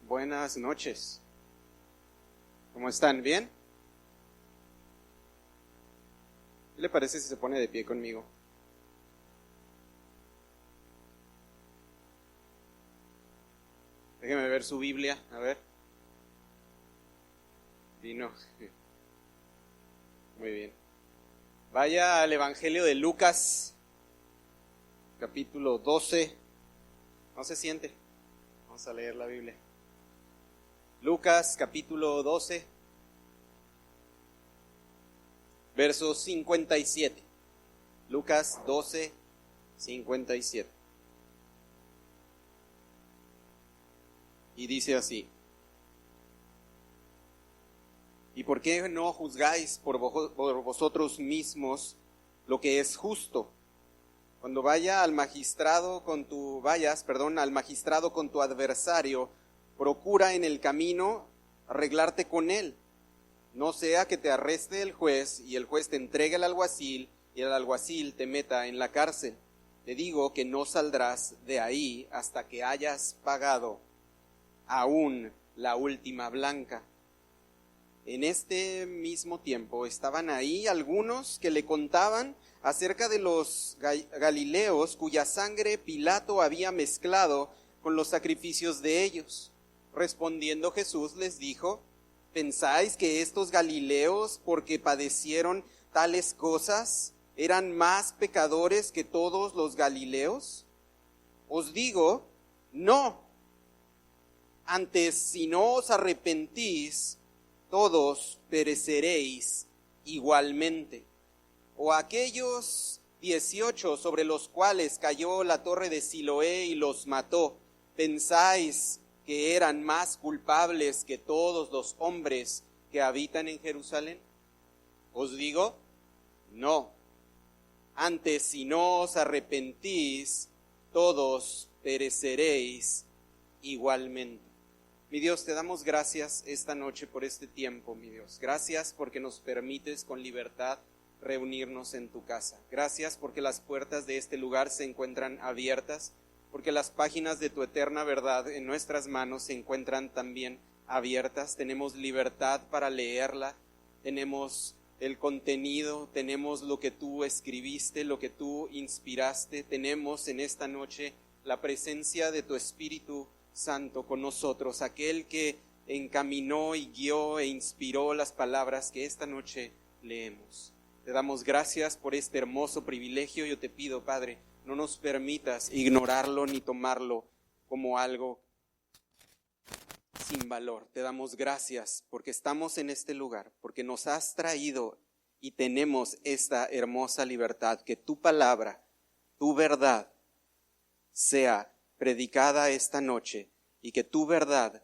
Buenas noches. ¿Cómo están? ¿Bien? ¿Qué le parece si se pone de pie conmigo? Déjeme ver su Biblia, a ver. Vino. Muy bien. Vaya al Evangelio de Lucas, capítulo 12. No se siente. Vamos a leer la Biblia. Lucas, capítulo 12, verso 57. Lucas 12, 57. Y dice así: ¿Y por qué no juzgáis por vosotros mismos lo que es justo? Cuando vayas al magistrado con tu adversario, procura en el camino arreglarte con él. No sea que te arreste el juez y el juez te entregue al alguacil y el alguacil te meta en la cárcel. Te digo que no saldrás de ahí hasta que hayas pagado aún la última blanca. En este mismo tiempo estaban ahí algunos que le contaban acerca de los galileos cuya sangre Pilato había mezclado con los sacrificios de ellos. Respondiendo Jesús les dijo: ¿pensáis que estos galileos, porque padecieron tales cosas, eran más pecadores que todos los galileos? Os digo, no. Antes, si no os arrepentís, todos pereceréis igualmente. O aquellos 18 sobre los cuales cayó la torre de Siloé y los mató, ¿pensáis que eran más culpables que todos los hombres que habitan en Jerusalén? Os digo, no. Antes, si no os arrepentís, todos pereceréis igualmente. Mi Dios, te damos gracias esta noche por este tiempo, mi Dios. Gracias porque nos permites con libertad reunirnos en tu casa. Gracias porque las puertas de este lugar se encuentran abiertas, porque las páginas de tu eterna verdad en nuestras manos se encuentran también abiertas. Tenemos libertad para leerla, tenemos el contenido, tenemos lo que tú escribiste, lo que tú inspiraste. Tenemos en esta noche la presencia de tu Espíritu Santo con nosotros, aquel que encaminó y guió e inspiró las palabras que esta noche leemos. Te damos gracias por este hermoso privilegio. Yo te pido, Padre, no nos permitas ignorarlo ni tomarlo como algo sin valor. Te damos gracias porque estamos en este lugar, porque nos has traído y tenemos esta hermosa libertad, que tu palabra, tu verdad, sea predicada esta noche y que tu verdad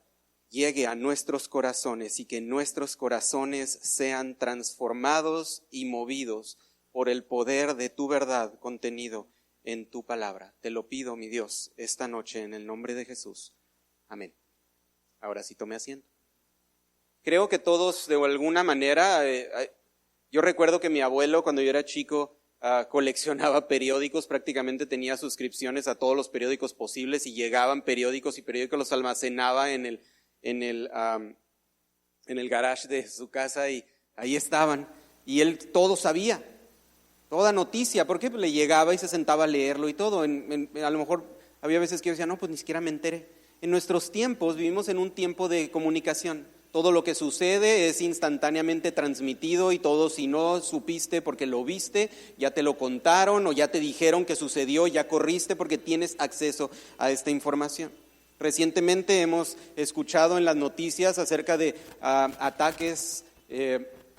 llegue a nuestros corazones y que nuestros corazones sean transformados y movidos por el poder de tu verdad contenido en tu palabra. Te lo pido, mi Dios, esta noche en el nombre de Jesús. Amén. Ahora sí, tome asiento. Creo que todos de alguna manera, yo recuerdo que mi abuelo cuando yo era chico coleccionaba periódicos, prácticamente tenía suscripciones a todos los periódicos posibles y llegaban periódicos y periódicos los almacenaba en el garage de su casa y ahí estaban. Y él todo sabía, toda noticia, porque le llegaba y se sentaba a leerlo y todo. A lo mejor había veces que yo decía, no, pues ni siquiera me enteré. En nuestros tiempos vivimos en un tiempo de comunicación. Todo lo que sucede es instantáneamente transmitido y todo, si no supiste porque lo viste, ya te lo contaron o ya te dijeron que sucedió, ya corriste porque tienes acceso a esta información. Recientemente hemos escuchado en las noticias acerca de ataques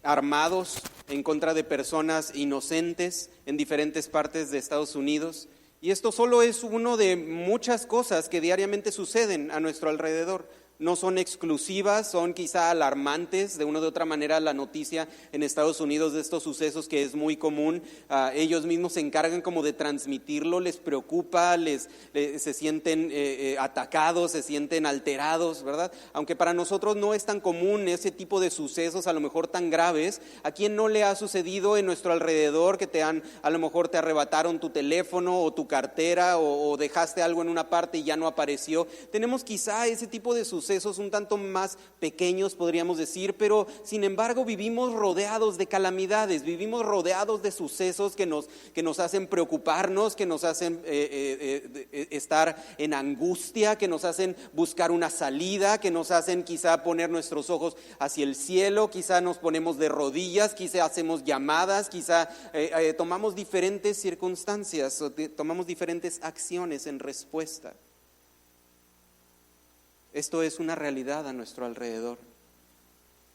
armados en contra de personas inocentes en diferentes partes de Estados Unidos. Y esto solo es uno de muchas cosas que diariamente suceden a nuestro alrededor. No son exclusivas, son quizá alarmantes. De una u otra manera la noticia en Estados Unidos de estos sucesos que es muy común, ellos mismos se encargan como de transmitirlo, les preocupa, se sienten atacados, se sienten alterados, ¿verdad? Aunque para nosotros no es tan común ese tipo de sucesos, a lo mejor tan graves. ¿A quién no le ha sucedido en nuestro alrededor que a lo mejor te arrebataron tu teléfono o tu cartera o dejaste algo en una parte y ya no apareció? Tenemos quizá ese tipo de sucesos sucesos un tanto más pequeños, podríamos decir, pero sin embargo vivimos rodeados de calamidades, vivimos rodeados de sucesos que nos hacen preocuparnos, que nos hacen estar en angustia, que nos hacen buscar una salida, que nos hacen quizá poner nuestros ojos hacia el cielo, quizá nos ponemos de rodillas, quizá hacemos llamadas, quizá tomamos diferentes circunstancias, tomamos diferentes acciones en respuesta. Esto es una realidad a nuestro alrededor.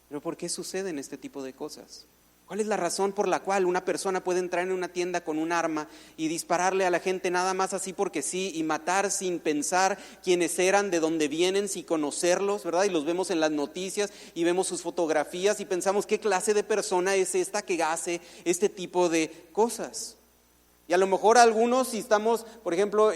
Pero ¿por qué suceden este tipo de cosas? ¿Cuál es la razón por la cual una persona puede entrar en una tienda con un arma y dispararle a la gente nada más así porque sí, y matar sin pensar quiénes eran, de dónde vienen, sin conocerlos, ¿verdad? Y los vemos en las noticias y vemos sus fotografías y pensamos qué clase de persona es esta que hace este tipo de cosas. Y a lo mejor algunos, si estamos, por ejemplo,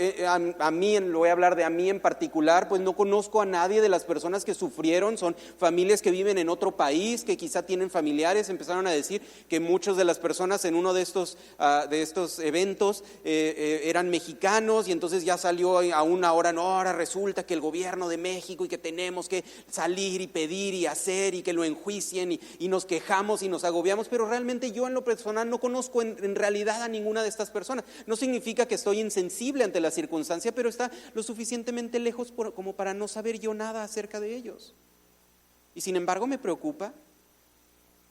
a mí, lo voy a hablar de a mí en particular, pues no conozco a nadie de las personas que sufrieron, son familias que viven en otro país, que quizá tienen familiares. Empezaron a decir que muchas de las personas en uno de estos eventos eran mexicanos, y entonces ya salió a una hora, no, ahora resulta que el gobierno de México y que tenemos que salir y pedir y hacer y que lo enjuicien y nos quejamos y nos agobiamos, pero realmente yo en lo personal no conozco en realidad a ninguna de estas personas. No significa que estoy insensible ante la circunstancia, pero está lo suficientemente lejos como para no saber yo nada acerca de ellos. Y sin embargo me preocupa.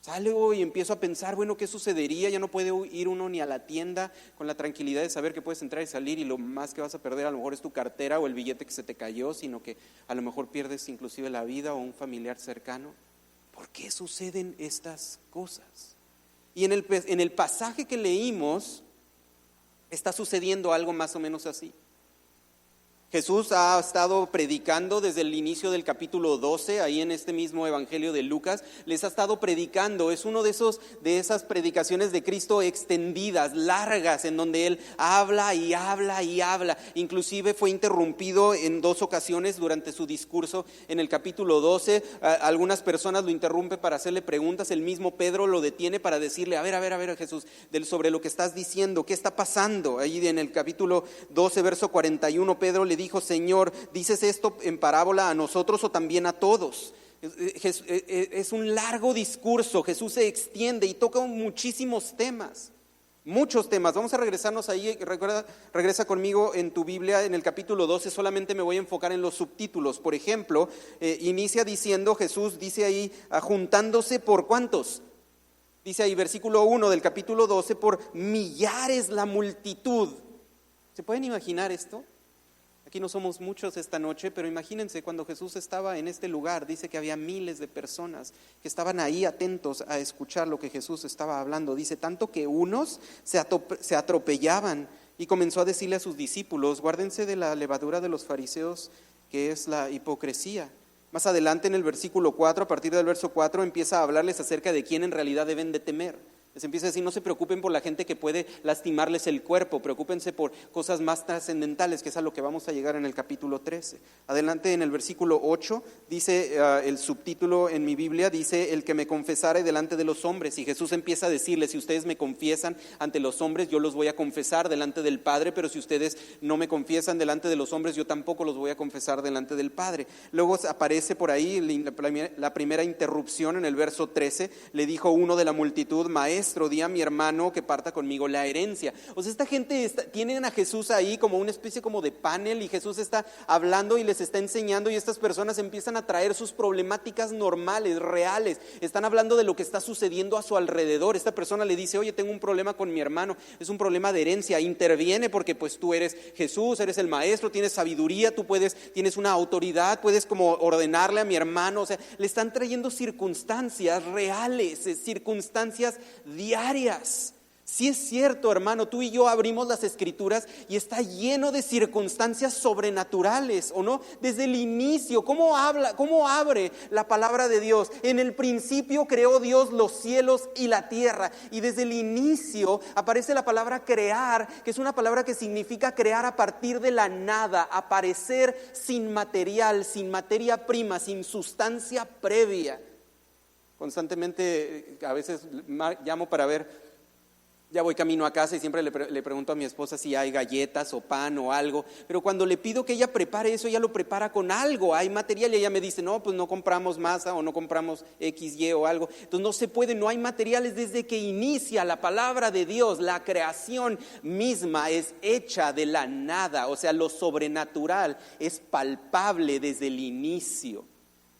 Salgo y empiezo a pensar, bueno, ¿qué sucedería? Ya no puede ir uno ni a la tienda con la tranquilidad de saber que puedes entrar y salir, y lo más que vas a perder a lo mejor es tu cartera o el billete que se te cayó, sino que a lo mejor pierdes inclusive la vida o un familiar cercano. ¿Por qué suceden estas cosas? Y en el pasaje que leímos está sucediendo algo más o menos así. Jesús ha estado predicando desde el inicio del capítulo 12, ahí en este mismo evangelio de Lucas, les ha estado predicando. Es uno de esas predicaciones de Cristo extendidas, largas, en donde Él habla y habla y habla. Inclusive fue interrumpido en 2 ocasiones durante su discurso en el capítulo 12. Algunas personas lo interrumpen para hacerle preguntas. El mismo Pedro lo detiene para decirle, a ver Jesús, sobre lo que estás diciendo, ¿qué está pasando? Ahí en el capítulo 12, verso 41, Pedro le dijo, Señor, ¿dices esto en parábola a nosotros o también a todos? Es un largo discurso. Jesús se extiende y toca muchísimos temas, muchos temas. Vamos a regresarnos ahí. Regresa conmigo en tu Biblia en el capítulo 12. Solamente me voy a enfocar en los subtítulos. Por ejemplo, inicia diciendo, Jesús dice ahí, juntándose por ¿cuántos? Dice ahí, versículo 1 del capítulo 12, por millares la multitud. ¿Se pueden imaginar esto? Aquí no somos muchos esta noche, pero imagínense cuando Jesús estaba en este lugar, dice que había miles de personas que estaban ahí atentos a escuchar lo que Jesús estaba hablando. Dice, tanto que unos se atropellaban, y comenzó a decirle a sus discípulos, guárdense de la levadura de los fariseos, que es la hipocresía. Más adelante en el versículo 4, a partir del verso 4, empieza a hablarles acerca de quién en realidad deben de temer. Les empieza a decir, no se preocupen por la gente que puede lastimarles el cuerpo, preocúpense por cosas más trascendentales, que es a lo que vamos a llegar en el capítulo 13. Adelante en el versículo 8, dice el subtítulo en mi Biblia, dice, el que me confesare delante de los hombres. Y Jesús empieza a decirles, si ustedes me confiesan ante los hombres, yo los voy a confesar delante del Padre, pero si ustedes no me confiesan delante de los hombres, yo tampoco los voy a confesar delante del Padre. Luego aparece por ahí la primera interrupción en el verso 13, le dijo uno de la multitud, maestro, di a mi hermano que parta conmigo la herencia. O sea, esta gente tienen a Jesús ahí como una especie como de panel, y Jesús está hablando y les está enseñando, y estas personas empiezan a traer sus problemáticas normales, reales. Están hablando de lo que está sucediendo a su alrededor. Esta persona le dice, oye, tengo un problema con mi hermano, es un problema de herencia. Interviene porque pues tú eres Jesús, eres el maestro, tienes sabiduría, tienes una autoridad, puedes como ordenarle a mi hermano. O sea, le están trayendo circunstancias reales, circunstancias diarias. Sí es cierto, hermano, tú y yo abrimos las Escrituras y está lleno de circunstancias sobrenaturales, ¿o no? Desde el inicio, ¿cómo abre la palabra de Dios? En el principio creó Dios los cielos y la tierra, y desde el inicio aparece la palabra crear, que es una palabra que significa crear a partir de la nada, aparecer sin material, sin materia prima, sin sustancia previa. Constantemente, a veces llamo para ver Ya voy camino a casa y siempre le pregunto a mi esposa si hay galletas o pan o algo, pero cuando le pido que ella prepare eso, ella lo prepara con algo, hay material y ella me dice, no, pues no compramos masa o no compramos X, Y o algo. Entonces no se puede, no hay materiales desde que inicia la palabra de Dios, la creación misma es hecha de la nada, o sea, lo sobrenatural es palpable desde el inicio.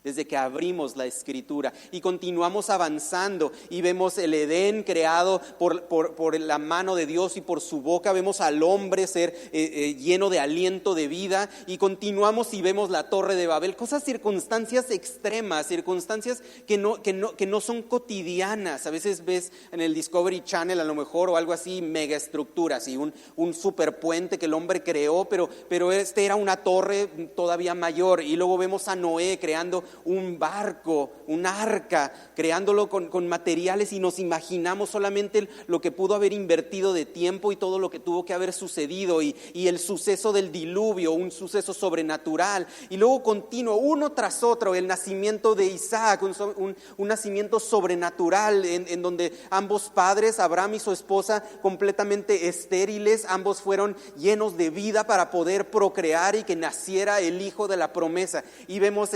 Desde que abrimos la Escritura y continuamos avanzando y vemos el Edén creado por la mano de Dios y por su boca, vemos al hombre ser lleno de aliento de vida y continuamos y vemos la Torre de Babel, circunstancias extremas, circunstancias que no son cotidianas. A veces ves en el Discovery Channel a lo mejor o algo así, mega estructuras y un superpuente que el hombre creó, pero este era una torre todavía mayor, y luego vemos a Noé creando un barco, un arca, creándolo con materiales y nos imaginamos solamente lo que pudo haber invertido de tiempo y todo lo que tuvo que haber sucedido y el suceso del diluvio, un suceso sobrenatural, y luego continuo, uno tras otro, el nacimiento de Isaac, un nacimiento sobrenatural en donde ambos padres, Abraham y su esposa, completamente estériles, ambos fueron llenos de vida para poder procrear y que naciera el hijo de la promesa, y vemos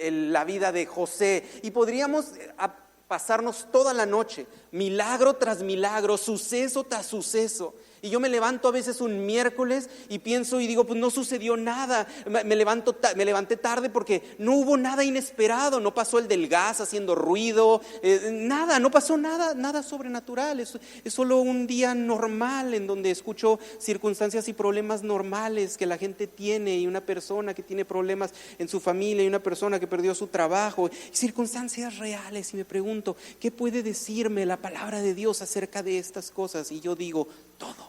la vida de José, y podríamos pasarnos toda la noche, milagro tras milagro, suceso tras suceso. Y yo me levanto a veces un miércoles y pienso y digo, pues no sucedió nada. Me levanté tarde porque no hubo nada inesperado, no pasó el del gas haciendo ruido, nada, no pasó nada sobrenatural. Es solo un día normal en donde escucho circunstancias y problemas normales que la gente tiene, y una persona que tiene problemas en su familia, y una persona que perdió su trabajo, y circunstancias reales, y me pregunto, ¿qué puede decirme la palabra de Dios acerca de estas cosas? Y yo digo, todo.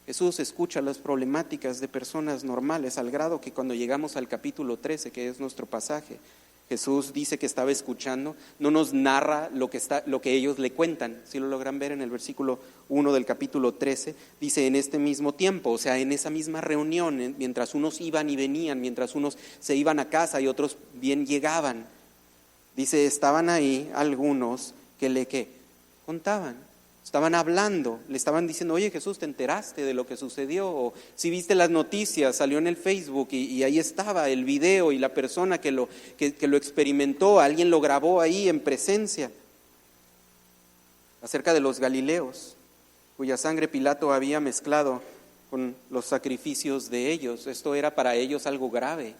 Jesús escucha las problemáticas de personas normales al grado que cuando llegamos al capítulo 13, que es nuestro pasaje, Jesús dice que estaba escuchando, no nos narra lo que ellos le cuentan. Si lo logran ver en el versículo 1 del capítulo 13, dice en este mismo tiempo, o sea, en esa misma reunión, mientras unos iban y venían, mientras unos se iban a casa y otros bien llegaban, dice, estaban ahí algunos que contaban. Estaban hablando, le estaban diciendo, oye Jesús, ¿te enteraste de lo que sucedió? O si viste las noticias, salió en el Facebook y ahí estaba el video y la persona que lo experimentó, alguien lo grabó ahí en presencia. Acerca de los Galileos, cuya sangre Pilato había mezclado con los sacrificios de ellos. Esto era para ellos algo grave.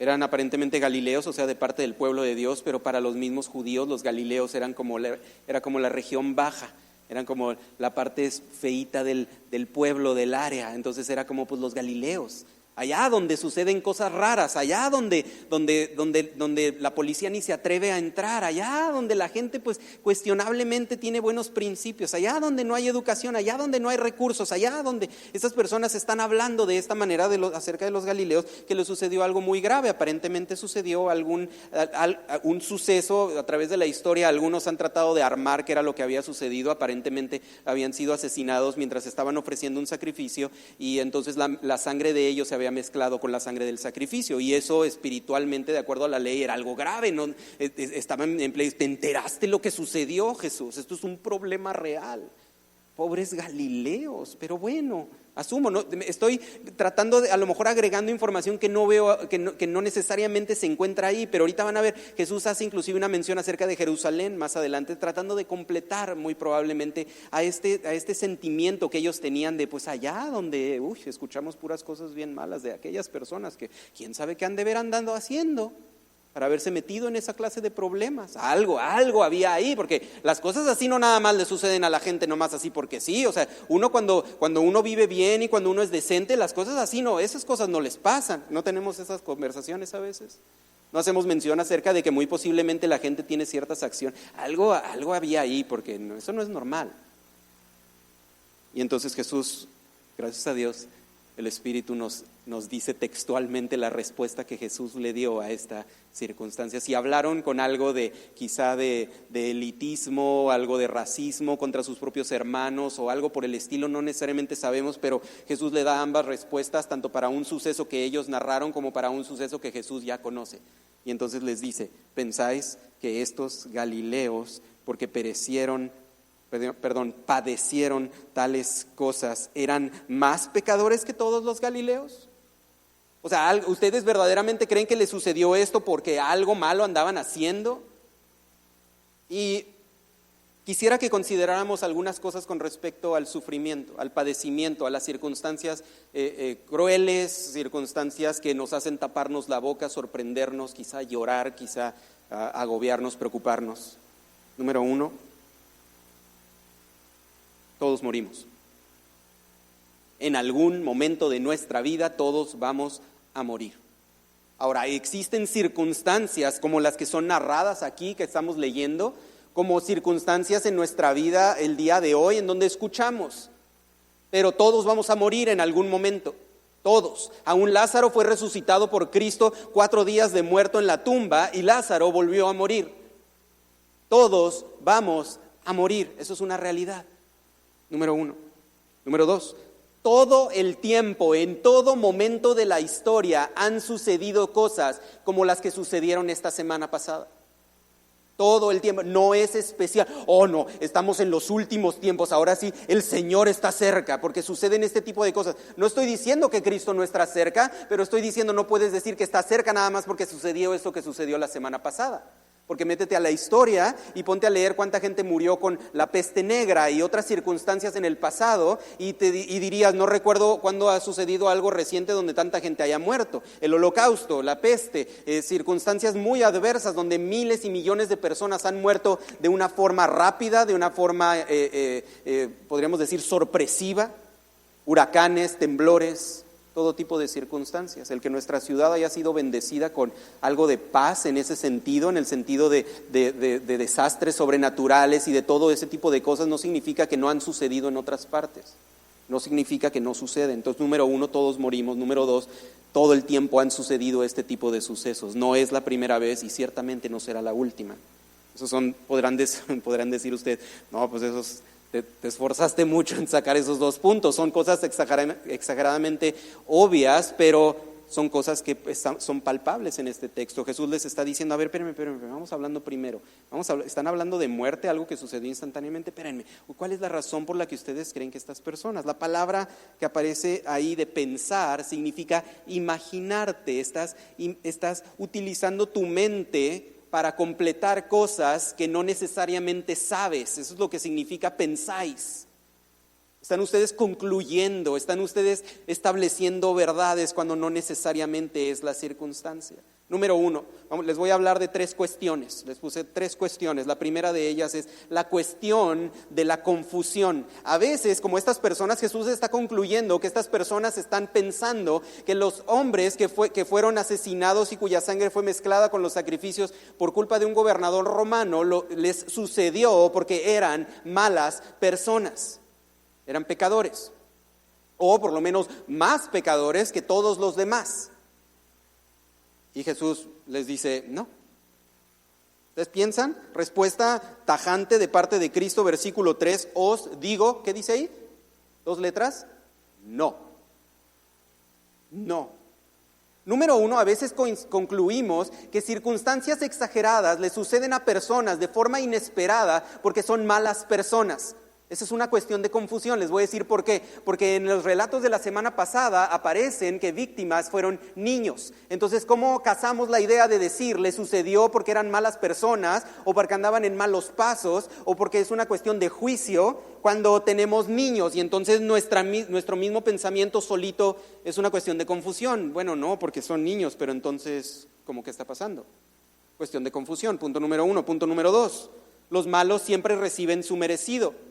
Eran aparentemente galileos, o sea, de parte del pueblo de Dios, pero para los mismos judíos los galileos era como la región baja, eran como la parte feíta del pueblo, del área. Entonces era como pues los galileos, allá donde suceden cosas raras, allá donde la policía ni se atreve a entrar, allá donde la gente pues cuestionablemente tiene buenos principios, allá donde no hay educación, allá donde no hay recursos, allá donde estas personas están hablando de esta manera acerca de los galileos, que les sucedió algo muy grave. Aparentemente sucedió un suceso a través de la historia. Algunos han tratado de armar qué era lo que había sucedido. Aparentemente habían sido asesinados mientras estaban ofreciendo un sacrificio, y entonces la sangre de ellos se había mezclado con la sangre del sacrificio, y eso espiritualmente, de acuerdo a la ley, era algo grave. No estaban en play. ¿Te enteraste lo que sucedió, Jesús? Esto es un problema real. Pobres galileos, pero bueno, asumo, ¿no? Estoy tratando de, a lo mejor agregando información que no veo, que no necesariamente se encuentra ahí, pero ahorita van a ver, Jesús hace inclusive una mención acerca de Jerusalén más adelante, tratando de completar muy probablemente a este sentimiento que ellos tenían de pues allá donde escuchamos puras cosas bien malas de aquellas personas que quién sabe qué han de ver andando haciendo para haberse metido en esa clase de problemas. Algo había ahí, porque las cosas así no nada más le suceden a la gente nomás así porque sí. O sea, uno cuando uno vive bien y cuando uno es decente, las cosas así no, esas cosas no les pasan. No tenemos esas conversaciones a veces. No hacemos mención acerca de que muy posiblemente la gente tiene ciertas acciones. Algo había ahí, porque eso no es normal. Y entonces Jesús, gracias a Dios, el Espíritu nos dice textualmente la respuesta que Jesús le dio a esta circunstancia. Si hablaron con algo quizá de elitismo, algo de racismo contra sus propios hermanos o algo por el estilo, no necesariamente sabemos, pero Jesús le da ambas respuestas, tanto para un suceso que ellos narraron como para un suceso que Jesús ya conoce. Y entonces les dice, ¿pensáis que estos galileos, porque perecieron padecieron tales cosas, ¿eran más pecadores que todos los galileos? O sea, ¿ustedes verdaderamente creen que les sucedió esto porque algo malo andaban haciendo? Y quisiera que consideráramos algunas cosas con respecto al sufrimiento, al padecimiento, a las circunstancias crueles, circunstancias que nos hacen taparnos la boca, sorprendernos, quizá llorar, quizá agobiarnos, preocuparnos. Número 1, todos morimos. En algún momento de nuestra vida todos vamos a morir. Ahora, existen circunstancias como las que son narradas aquí, que estamos leyendo, como circunstancias en nuestra vida el día de hoy en donde escuchamos. Pero todos vamos a morir en algún momento, todos. Aún Lázaro fue resucitado por Cristo 4 días de muerto en la tumba y Lázaro volvió a morir. Todos vamos a morir, eso es una realidad. Número 1. Número 2, todo el tiempo, en todo momento de la historia han sucedido cosas como las que sucedieron esta semana pasada. Todo el tiempo, no es especial. Oh no, estamos en los últimos tiempos, ahora sí, el Señor está cerca, porque suceden este tipo de cosas. No estoy diciendo que Cristo no está cerca, pero estoy diciendo no puedes decir que está cerca nada más porque sucedió esto que sucedió la semana pasada. Porque métete a la historia y ponte a leer cuánta gente murió con la peste negra y otras circunstancias en el pasado y dirías, no recuerdo cuándo ha sucedido algo reciente donde tanta gente haya muerto. El holocausto, la peste, circunstancias muy adversas donde miles y millones de personas han muerto de una forma rápida, de una forma, podríamos decir, sorpresiva. Huracanes, temblores, todo tipo de circunstancias. El que nuestra ciudad haya sido bendecida con algo de paz en ese sentido, en el sentido de desastres sobrenaturales y de todo ese tipo de cosas, no significa que no han sucedido en otras partes. No significa que no sucede. Entonces, número 1, todos morimos. Número 2, todo el tiempo han sucedido este tipo de sucesos. No es la primera vez y ciertamente no será la última. Esos podrán decir usted, no, pues esos... Te esforzaste mucho en sacar esos 2 puntos. Son cosas exageradamente obvias, pero son cosas que son palpables en este texto. Jesús les está diciendo, a ver, espérenme, vamos hablando primero. Están hablando de muerte, algo que sucedió instantáneamente. Espérenme, ¿cuál es la razón por la que ustedes creen que estas personas? La palabra que aparece ahí de pensar significa imaginarte. Estás utilizando tu mente para completar cosas que no necesariamente sabes. Eso es lo que significa pensáis. Están ustedes concluyendo, están ustedes estableciendo verdades cuando no necesariamente es la circunstancia. Número 1, les voy a hablar de 3 cuestiones. Les puse 3 cuestiones. La primera de ellas es la cuestión de la confusión. A veces, como estas personas, Jesús está concluyendo que estas personas están pensando que los hombres que fueron asesinados y cuya sangre fue mezclada con los sacrificios por culpa de un gobernador romano, les sucedió porque eran malas personas, eran pecadores, o por lo menos más pecadores que todos los demás. Y Jesús les dice, no. ¿Ustedes piensan? Respuesta tajante de parte de Cristo, versículo 3, os digo, ¿qué dice ahí? 2 letras, no. No. Número 1, a veces concluimos que circunstancias exageradas le suceden a personas de forma inesperada porque son malas personas. Esa es una cuestión de confusión, les voy a decir por qué. Porque en los relatos de la semana pasada aparecen que víctimas fueron niños. Entonces, ¿cómo casamos la idea de decir le sucedió porque eran malas personas o porque andaban en malos pasos o porque es una cuestión de juicio cuando tenemos niños? Y entonces nuestro mismo pensamiento solito es una cuestión de confusión. Bueno, no, porque son niños, pero entonces, ¿cómo que está pasando? Cuestión de confusión, punto número 1. Punto número 2, los malos siempre reciben su merecido.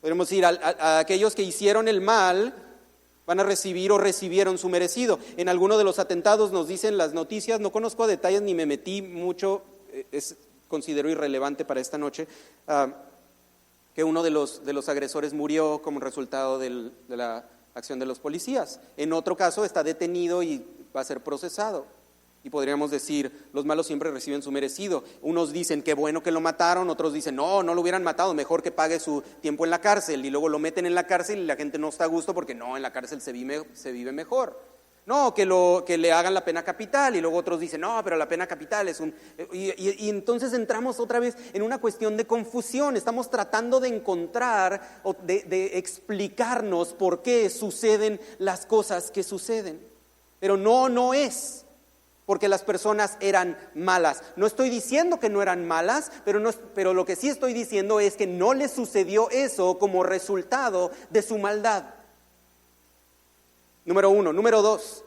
Podemos decir, a aquellos que hicieron el mal van a recibir o recibieron su merecido. En alguno de los atentados nos dicen las noticias, no conozco detalles ni me metí mucho, considero irrelevante para esta noche, que uno de los agresores murió como resultado de la acción de los policías. En otro caso está detenido y va a ser procesado. Y podríamos decir, los malos siempre reciben su merecido. Unos dicen, qué bueno que lo mataron, otros dicen, no lo hubieran matado, mejor que pague su tiempo en la cárcel. Y luego lo meten en la cárcel y la gente no está a gusto porque no, en la cárcel se vive mejor. No, que le hagan la pena capital, y luego otros dicen, no, pero la pena capital es un... Y entonces entramos otra vez en una cuestión de confusión. Estamos tratando de encontrar o de explicarnos por qué suceden las cosas que suceden. Pero no es porque las personas eran malas. No estoy diciendo que no eran malas, pero lo que sí estoy diciendo es que no les sucedió eso como resultado de su maldad. Número 1. Número 2,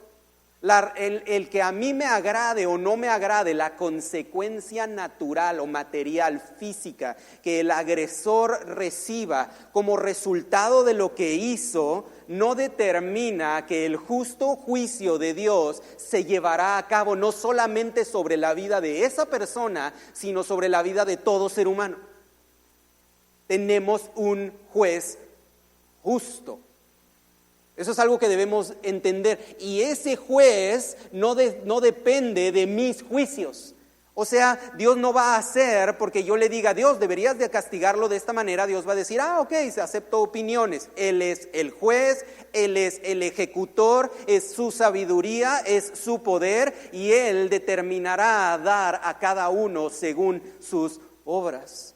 el que a mí me agrade o no me agrade, la consecuencia natural o material, física, que el agresor reciba como resultado de lo que hizo, no determina que el justo juicio de Dios se llevará a cabo no solamente sobre la vida de esa persona, sino sobre la vida de todo ser humano. Tenemos un juez justo. Eso es algo que debemos entender. Y ese juez no depende de mis juicios. O sea, Dios no va a hacer porque yo le diga, Dios, deberías de castigarlo de esta manera. Dios va a decir, ok, se aceptó opiniones. Él es el juez, Él es el ejecutor, es su sabiduría, es su poder, y Él determinará dar a cada uno según sus obras.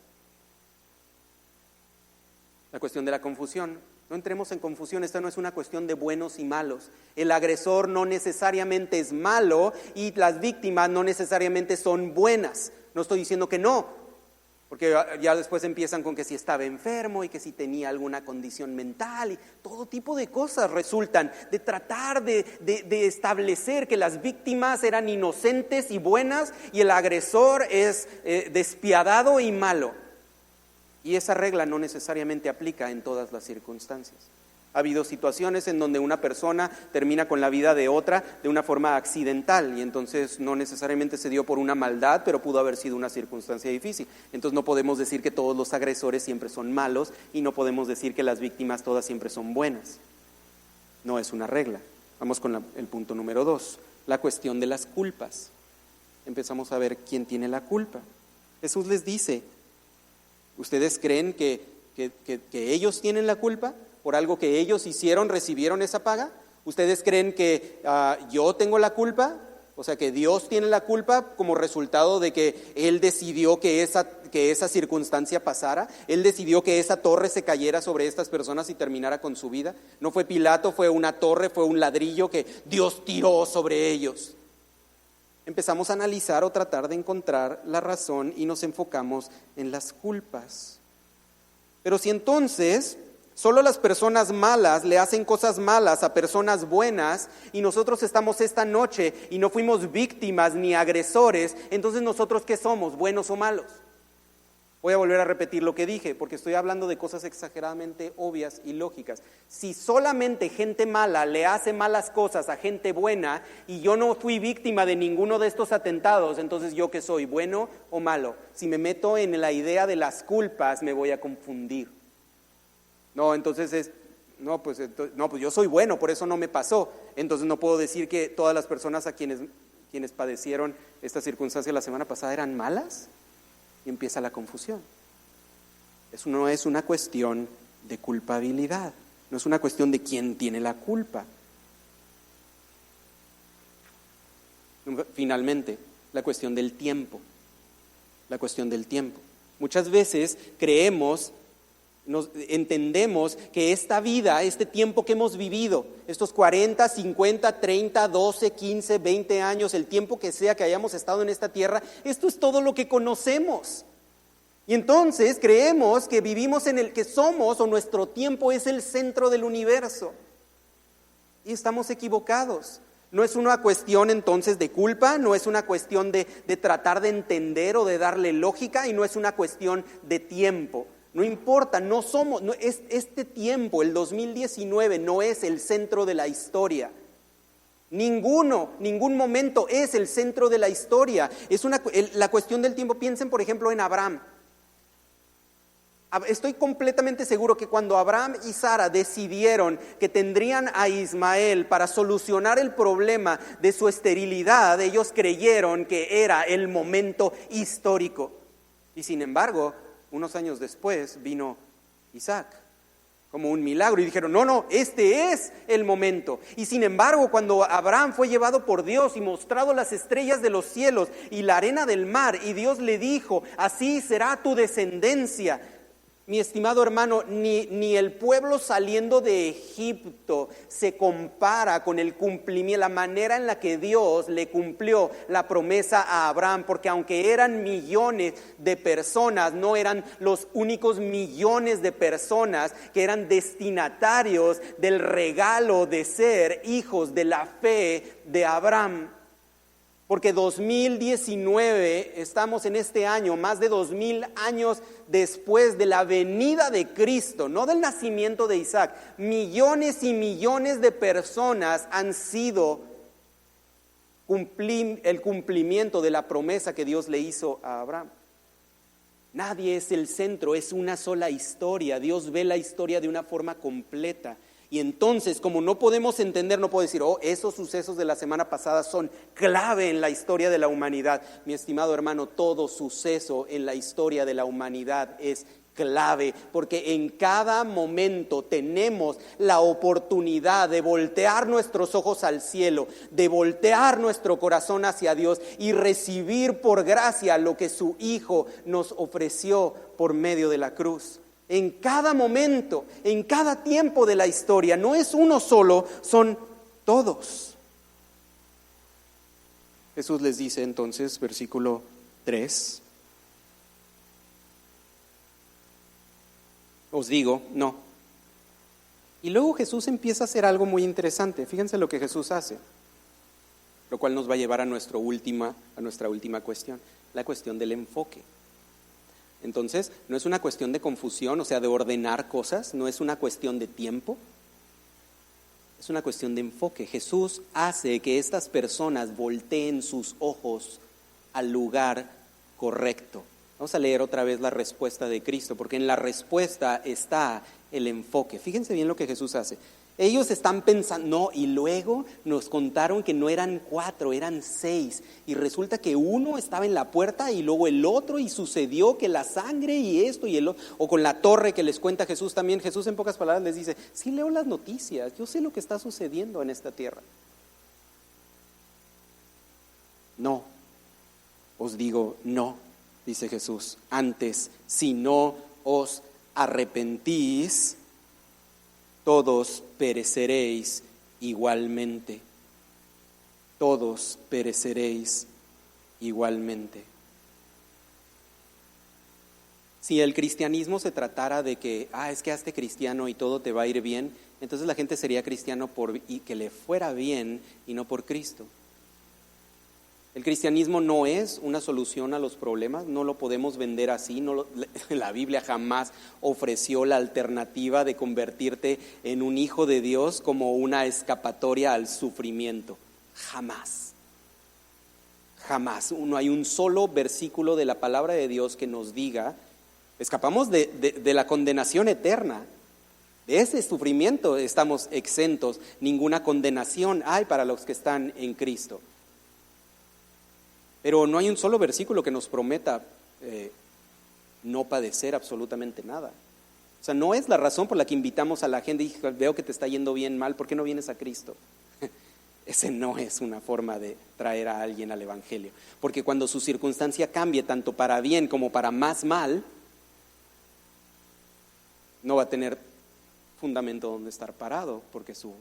La cuestión de la confusión. No entremos en confusión, esta no es una cuestión de buenos y malos. El agresor no necesariamente es malo y las víctimas no necesariamente son buenas. No estoy diciendo que no, porque ya después empiezan con que si estaba enfermo y que si tenía alguna condición mental y todo tipo de cosas resultan de tratar de establecer que las víctimas eran inocentes y buenas y el agresor es despiadado y malo. Y esa regla no necesariamente aplica en todas las circunstancias. Ha habido situaciones en donde una persona termina con la vida de otra de una forma accidental y entonces no necesariamente se dio por una maldad, pero pudo haber sido una circunstancia difícil. Entonces no podemos decir que todos los agresores siempre son malos y no podemos decir que las víctimas todas siempre son buenas. No es una regla. Vamos con el punto número 2, la cuestión de las culpas. Empezamos a ver quién tiene la culpa. Jesús les dice, ¿ustedes creen que ellos tienen la culpa? ¿Por algo que ellos hicieron, recibieron esa paga? ¿Ustedes creen que yo tengo la culpa? O sea, que Dios tiene la culpa como resultado de que Él decidió que esa circunstancia pasara. Él decidió que esa torre se cayera sobre estas personas y terminara con su vida. No fue Pilato, fue una torre, fue un ladrillo que Dios tiró sobre ellos. Empezamos a analizar o tratar de encontrar la razón y nos enfocamos en las culpas. Pero si entonces solo las personas malas le hacen cosas malas a personas buenas y nosotros estamos esta noche y no fuimos víctimas ni agresores, entonces ¿nosotros qué somos? ¿Buenos o malos? Voy a volver a repetir lo que dije, porque estoy hablando de cosas exageradamente obvias y lógicas. Si solamente gente mala le hace malas cosas a gente buena y yo no fui víctima de ninguno de estos atentados, entonces ¿yo qué soy? ¿Bueno o malo? Si me meto en la idea de las culpas, me voy a confundir. Pues yo soy bueno, por eso no me pasó. Entonces no puedo decir que todas las personas a quienes padecieron esta circunstancia la semana pasada eran malas. Y empieza la confusión. Eso no es una cuestión de culpabilidad, no es una cuestión de quién tiene la culpa. Finalmente, la cuestión del tiempo. La cuestión del tiempo. Muchas veces entendemos que esta vida, este tiempo que hemos vivido, estos 40, 50, 30, 12, 15, 20 años, el tiempo que sea que hayamos estado en esta tierra, esto es todo lo que conocemos. Y entonces creemos que vivimos en el que somos o nuestro tiempo es el centro del universo. Y estamos equivocados. No es una cuestión entonces de culpa, no es una cuestión de tratar de entender o de darle lógica y no es una cuestión de tiempo. No importa, este tiempo, el 2019, no es el centro de la historia. Ningún momento es el centro de la historia. La cuestión del tiempo, piensen por ejemplo en Abraham. Estoy completamente seguro que cuando Abraham y Sara decidieron que tendrían a Ismael para solucionar el problema de su esterilidad, ellos creyeron que era el momento histórico. Y sin embargo, unos años después vino Isaac. como un milagro, y dijeron, no, este es el momento. Y sin embargo, cuando Abraham fue llevado por Dios y mostrado las estrellas de los cielos y la arena del mar, y Dios le dijo, así será tu descendencia. Mi estimado hermano, ni el pueblo saliendo de Egipto se compara con el cumplimiento, la manera en la que Dios le cumplió la promesa a Abraham, porque aunque eran millones de personas, no eran los únicos millones de personas que eran destinatarios del regalo de ser hijos de la fe de Abraham. Porque 2019, estamos en este año, más de 2000 años después de la venida de Cristo, no del nacimiento de Isaac, millones y millones de personas han sido el cumplimiento de la promesa que Dios le hizo a Abraham. Nadie es el centro, es una sola historia. Dios ve la historia de una forma completa. Y entonces, como no podemos entender, no puedo decir, esos sucesos de la semana pasada son clave en la historia de la humanidad. Mi estimado hermano, todo suceso en la historia de la humanidad es clave, porque en cada momento tenemos la oportunidad de voltear nuestros ojos al cielo, de voltear nuestro corazón hacia Dios y recibir por gracia lo que su Hijo nos ofreció por medio de la cruz. En cada momento, en cada tiempo de la historia, no es uno solo, son todos. Jesús les dice entonces, versículo 3, os digo, no. Y luego Jesús empieza a hacer algo muy interesante. Fíjense lo que Jesús hace, lo cual nos va a llevar a nuestra última cuestión, la cuestión del enfoque. Entonces, no es una cuestión de confusión, o sea, de ordenar cosas, no es una cuestión de tiempo, es una cuestión de enfoque. Jesús hace que estas personas volteen sus ojos al lugar correcto. Vamos a leer otra vez la respuesta de Cristo, porque en la respuesta está el enfoque. Fíjense bien lo que Jesús hace. Ellos están pensando, no, y luego nos contaron que no eran 4, eran 6, y resulta que uno estaba en la puerta y luego el otro, y sucedió que la sangre y esto y el otro, o con la torre que les cuenta Jesús también. Jesús en pocas palabras les dice, sí leo las noticias, yo sé lo que está sucediendo en esta tierra. No, os digo no, dice Jesús, antes, si no os arrepentís, todos pereceréis igualmente. Todos pereceréis igualmente. Si el cristianismo se tratara de que, es que hazte cristiano y todo te va a ir bien, entonces la gente sería cristiano y que le fuera bien y no por Cristo. El cristianismo no es una solución a los problemas, no lo podemos vender así. La Biblia jamás ofreció la alternativa de convertirte en un hijo de Dios como una escapatoria al sufrimiento. Jamás. Jamás. No hay un solo versículo de la palabra de Dios que nos diga, escapamos de la condenación eterna. De ese sufrimiento estamos exentos. Ninguna condenación hay para los que están en Cristo. Pero no hay un solo versículo que nos prometa no padecer absolutamente nada. O sea, no es la razón por la que invitamos a la gente y veo que te está yendo bien mal, ¿por qué no vienes a Cristo? Ese no es una forma de traer a alguien al Evangelio. Porque cuando su circunstancia cambie tanto para bien como para más mal, no va a tener fundamento donde estar parado, porque su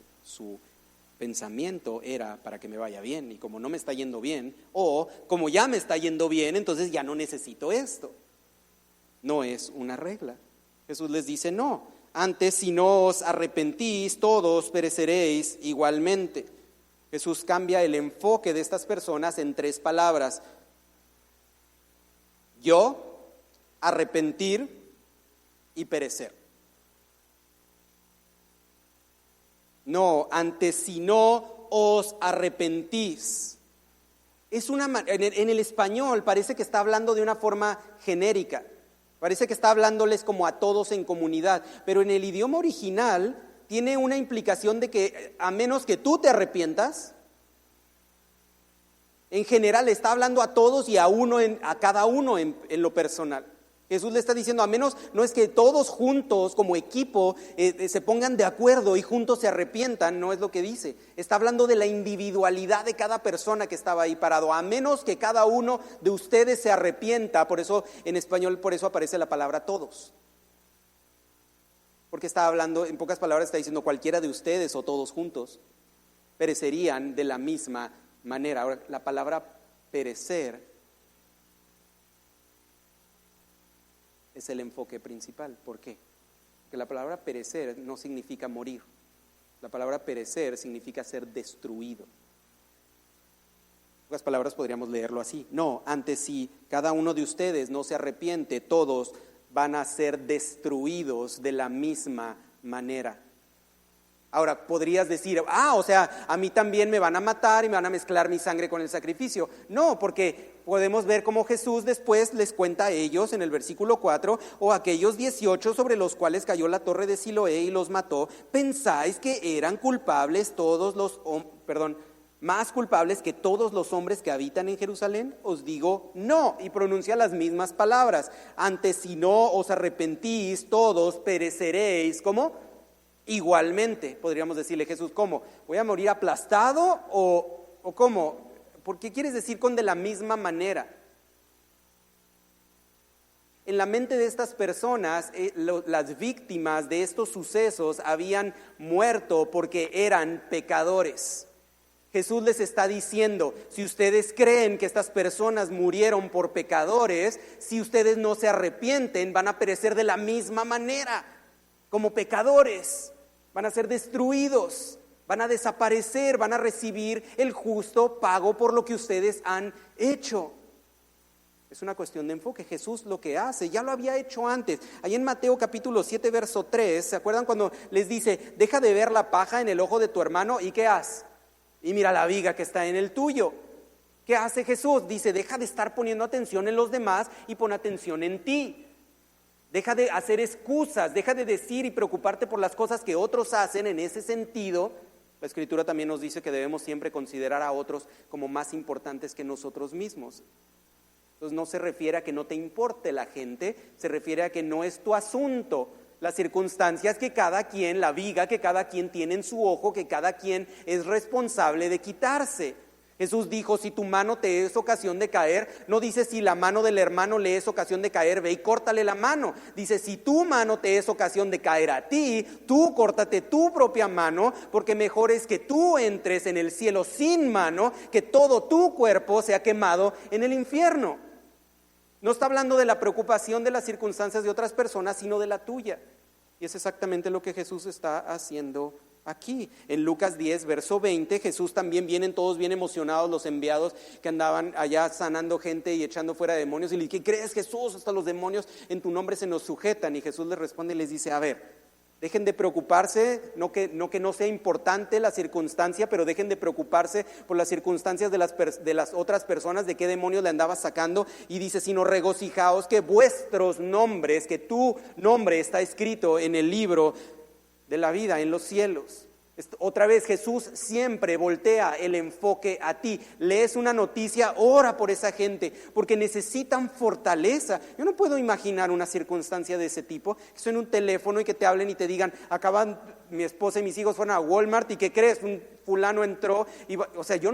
pensamiento era para que me vaya bien, y como no me está yendo bien, o como ya me está yendo bien, entonces ya no necesito esto. No es una regla. Jesús les dice, no, antes si no os arrepentís, todos pereceréis igualmente. Jesús cambia el enfoque de estas personas en 3 palabras: yo, arrepentir y perecer. No, antes si no os arrepentís. En el español parece que está hablando de una forma genérica, parece que está hablándoles como a todos en comunidad, pero en el idioma original tiene una implicación de que a menos que tú te arrepientas, en general está hablando a todos y a cada uno en lo personal. Jesús le está diciendo, a menos no es que todos juntos como equipo se pongan de acuerdo y juntos se arrepientan, no es lo que dice. Está hablando de la individualidad de cada persona que estaba ahí parado. A menos que cada uno de ustedes se arrepienta, por eso en español, por eso aparece la palabra todos. Porque está hablando, en pocas palabras está diciendo cualquiera de ustedes o todos juntos perecerían de la misma manera. Ahora, la palabra perecer es el enfoque principal. ¿Por qué? Porque la palabra perecer no significa morir. La palabra perecer significa ser destruido. En pocas palabras podríamos leerlo así. No, antes si cada uno de ustedes no se arrepiente, todos van a ser destruidos de la misma manera. Ahora, podrías decir, o sea, a mí también me van a matar y me van a mezclar mi sangre con el sacrificio. No, porque podemos ver cómo Jesús después les cuenta a ellos en el versículo 4, o aquellos 18 sobre los cuales cayó la torre de Siloé y los mató, ¿pensáis que eran culpables más culpables que todos los hombres que habitan en Jerusalén? Os digo, no, y pronuncia las mismas palabras. Antes, si no os arrepentís, todos pereceréis. ¿Cómo? Igualmente, podríamos decirle, Jesús, ¿cómo? ¿Voy a morir aplastado o cómo? ¿Por qué quieres decir con de la misma manera? En la mente de estas personas, las víctimas de estos sucesos habían muerto porque eran pecadores. Jesús les está diciendo, si ustedes creen que estas personas murieron por pecadores, si ustedes no se arrepienten, van a perecer de la misma manera, como pecadores. Van a ser destruidos, van a desaparecer, van a recibir el justo pago por lo que ustedes han hecho. Es una cuestión de enfoque. Jesús lo que hace, ya lo había hecho antes. Ahí en Mateo capítulo 7, verso 3, ¿se acuerdan cuando les dice, deja de ver la paja en el ojo de tu hermano y qué haces? Y mira la viga que está en el tuyo. ¿Qué hace Jesús? Dice, deja de estar poniendo atención en los demás y pon atención en ti. Deja de hacer excusas, deja de decir y preocuparte por las cosas que otros hacen. En ese sentido, la Escritura también nos dice que debemos siempre considerar a otros como más importantes que nosotros mismos. Entonces no se refiere a que no te importe la gente, se refiere a que no es tu asunto. Las circunstancias que cada quien, la viga que cada quien tiene en su ojo, que cada quien es responsable de quitarse. Jesús dijo, si tu mano te es ocasión de caer, no dice si la mano del hermano le es ocasión de caer, ve y córtale la mano. Dice, si tu mano te es ocasión de caer a ti, tú córtate tu propia mano, porque mejor es que tú entres en el cielo sin mano, que todo tu cuerpo sea quemado en el infierno. No está hablando de la preocupación de las circunstancias de otras personas, sino de la tuya. Y es exactamente lo que Jesús está haciendo aquí. En Lucas 10, verso 20, Jesús también vienen todos bien emocionados, los enviados que andaban allá sanando gente y echando fuera demonios. Y le dicen, ¿qué crees, Jesús? Hasta los demonios en tu nombre se nos sujetan. Y Jesús les responde y les dice, a ver, dejen de preocuparse, no que no sea importante la circunstancia, pero dejen de preocuparse por las circunstancias de las otras personas, de qué demonios le andabas sacando. Y dice, sino regocijaos que vuestros nombres, que tu nombre está escrito en el libro de la vida en los cielos. Otra vez Jesús siempre voltea el enfoque a ti. Lees una noticia, ora por esa gente, porque necesitan fortaleza. Yo no puedo imaginar una circunstancia de ese tipo, que suene un teléfono y que te hablen y te digan, acaban, mi esposa y mis hijos fueron a Walmart y ¿qué crees? Un fulano entró, yo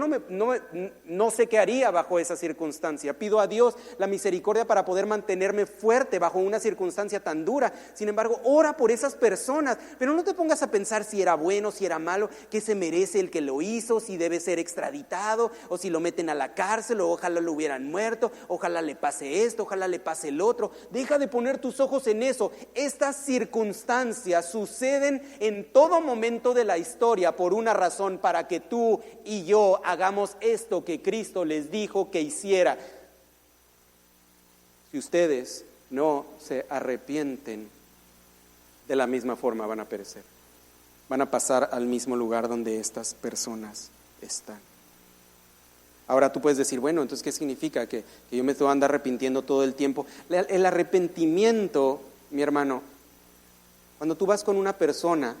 no sé qué haría bajo esa circunstancia. Pido a Dios la misericordia para poder mantenerme fuerte bajo una circunstancia tan dura. Sin embargo, ora por esas personas, pero no te pongas a pensar si era bueno, si era malo, qué se merece el que lo hizo, si debe ser extraditado, o si lo meten a la cárcel, o ojalá lo hubieran muerto, ojalá le pase esto, ojalá le pase el otro. Deja de poner tus ojos en eso. Estas circunstancias suceden en todo momento de la historia por una razón, para que tú y yo hagamos esto que Cristo les dijo que hiciera. Si ustedes no se arrepienten, de la misma forma van a perecer. Van a pasar al mismo lugar donde estas personas están. Ahora tú puedes decir, bueno, entonces ¿qué significa? ¿Que yo me tengo que andar arrepintiendo todo el tiempo? El arrepentimiento, mi hermano, cuando tú vas con una persona,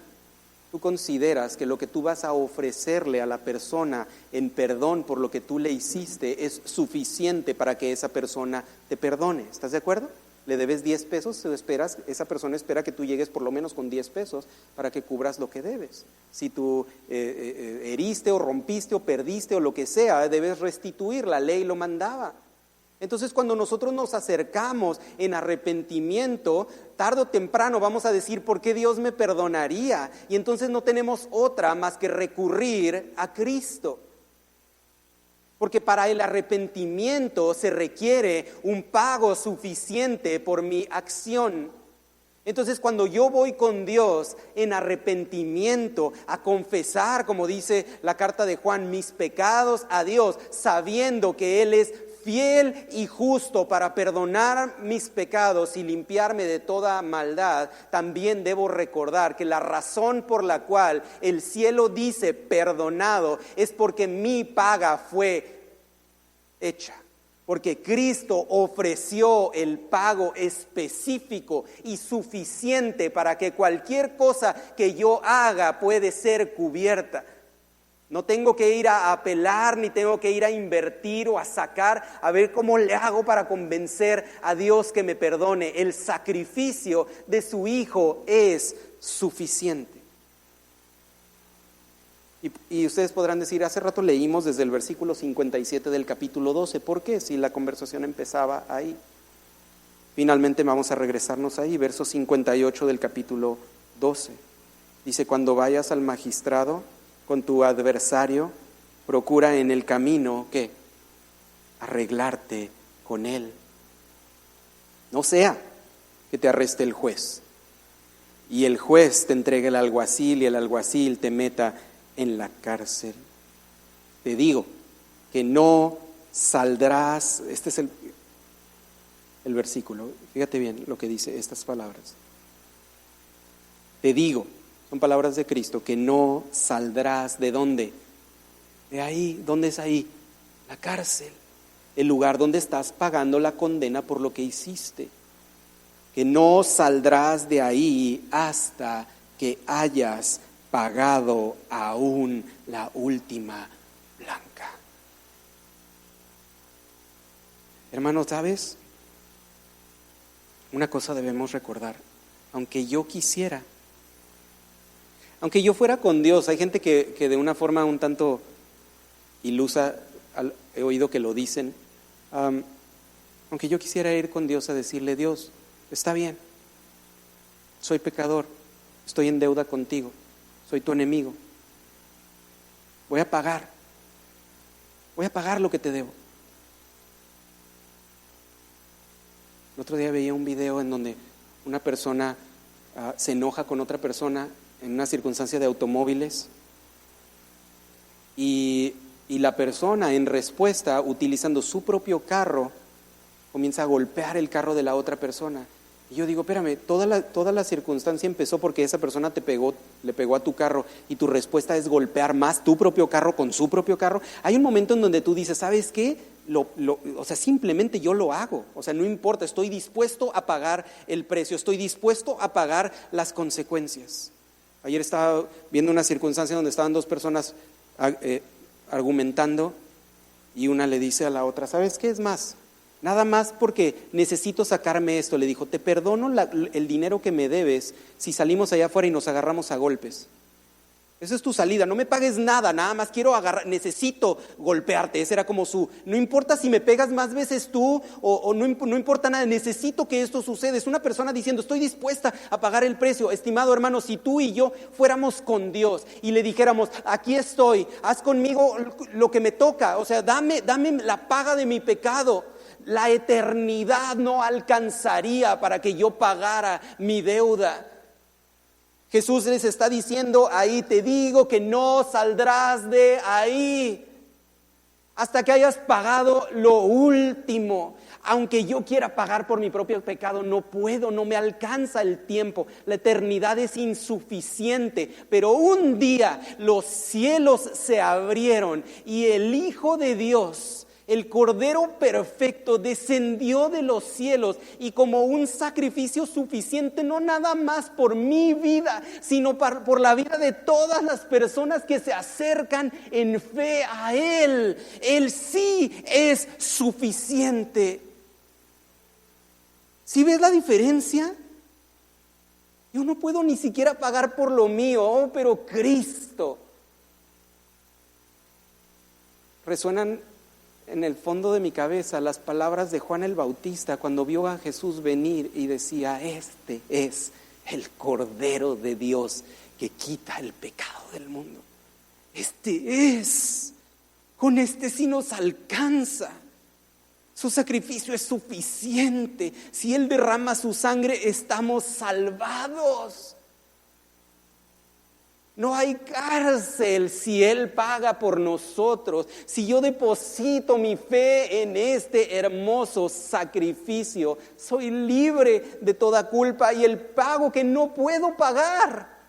tú consideras que lo que tú vas a ofrecerle a la persona en perdón por lo que tú le hiciste es suficiente para que esa persona te perdone. ¿Estás de acuerdo? le debes 10 pesos, esa persona espera que tú llegues por lo menos con 10 pesos para que cubras lo que debes. Si tú heriste o rompiste o perdiste o lo que sea, debes restituir, la ley lo mandaba. Entonces, cuando nosotros nos acercamos en arrepentimiento, tarde o temprano vamos a decir, ¿por qué Dios me perdonaría? Y entonces no tenemos otra más que recurrir a Cristo. Porque para el arrepentimiento se requiere un pago suficiente por mi acción. Entonces, cuando yo voy con Dios en arrepentimiento a confesar, como dice la carta de Juan, mis pecados a Dios, sabiendo que Él es fiel y justo para perdonar mis pecados y limpiarme de toda maldad, también debo recordar que la razón por la cual el cielo dice perdonado es porque mi paga fue hecha. Porque Cristo ofreció el pago específico y suficiente para que cualquier cosa que yo haga puede ser cubierta. No tengo que ir a apelar, ni tengo que ir a invertir o a sacar, a ver cómo le hago para convencer a Dios que me perdone. El sacrificio de su Hijo es suficiente. Y ustedes podrán decir, hace rato leímos desde el versículo 57 del capítulo 12, ¿por qué? Si la conversación empezaba ahí. Finalmente vamos a regresarnos ahí, verso 58 del capítulo 12. Dice, cuando vayas al magistrado con tu adversario, procura en el camino, ¿qué? Arreglarte con él. No sea que te arreste el juez y el juez te entregue al alguacil y el alguacil te meta en la cárcel. Te digo que no saldrás. Este es el versículo. Fíjate bien lo que dice estas palabras. Te digo, son palabras de Cristo, que no saldrás. ¿De dónde? De ahí. ¿Dónde es ahí? La cárcel, el lugar donde estás pagando la condena por lo que hiciste. Que no saldrás de ahí hasta que hayas pagado aún la última blanca. Hermanos, ¿sabes? Una cosa debemos recordar. Aunque yo quisiera, aunque yo fuera con Dios, hay gente que de una forma un tanto ilusa, he oído que lo dicen, aunque yo quisiera ir con Dios a decirle, Dios, está bien, soy pecador, estoy en deuda contigo, soy tu enemigo, voy a pagar lo que te debo. El otro día veía un video en donde una persona se enoja con otra persona en una circunstancia de automóviles y la persona en respuesta, utilizando su propio carro, comienza a golpear el carro de la otra persona. Y yo digo, espérame, toda la circunstancia empezó porque esa persona le pegó a tu carro y tu respuesta es golpear más tu propio carro con su propio carro. Hay un momento en donde tú dices, ¿sabes qué? O sea, simplemente yo lo hago. O sea, no importa, estoy dispuesto a pagar el precio, estoy dispuesto a pagar las consecuencias. Ayer estaba viendo una circunstancia donde estaban dos personas argumentando y una le dice a la otra, ¿sabes qué? Es más, nada más porque necesito sacarme esto. Le dijo, te perdono el dinero que me debes si salimos allá afuera y nos agarramos a golpes. Esa es tu salida, no me pagues nada, nada más quiero necesito golpearte. Ese era como no importa si me pegas más veces tú o no importa nada, necesito que esto suceda. Es una persona diciendo, estoy dispuesta a pagar el precio. Estimado hermano, si tú y yo fuéramos con Dios y le dijéramos, aquí estoy, haz conmigo lo que me toca, o sea, dame la paga de mi pecado. La eternidad no alcanzaría para que yo pagara mi deuda. Jesús les está diciendo ahí, te digo que no saldrás de ahí hasta que hayas pagado lo último. Aunque yo quiera pagar por mi propio pecado, no puedo, no me alcanza el tiempo. La eternidad es insuficiente, pero un día los cielos se abrieron y el Hijo de Dios, el Cordero perfecto, descendió de los cielos y como un sacrificio suficiente, no nada más por mi vida, sino por la vida de todas las personas que se acercan en fe a Él. Él sí es suficiente. ¿Sí ves la diferencia? Yo no puedo ni siquiera pagar por lo mío, pero Cristo. Resuenan en el fondo de mi cabeza las palabras de Juan el Bautista cuando vio a Jesús venir y decía: este es el Cordero de Dios que quita el pecado del mundo. Con este sí nos alcanza. Su sacrificio es suficiente. Si Él derrama su sangre, estamos salvados. No hay cárcel si Él paga por nosotros. Si yo deposito mi fe en este hermoso sacrificio, soy libre de toda culpa y el pago que no puedo pagar.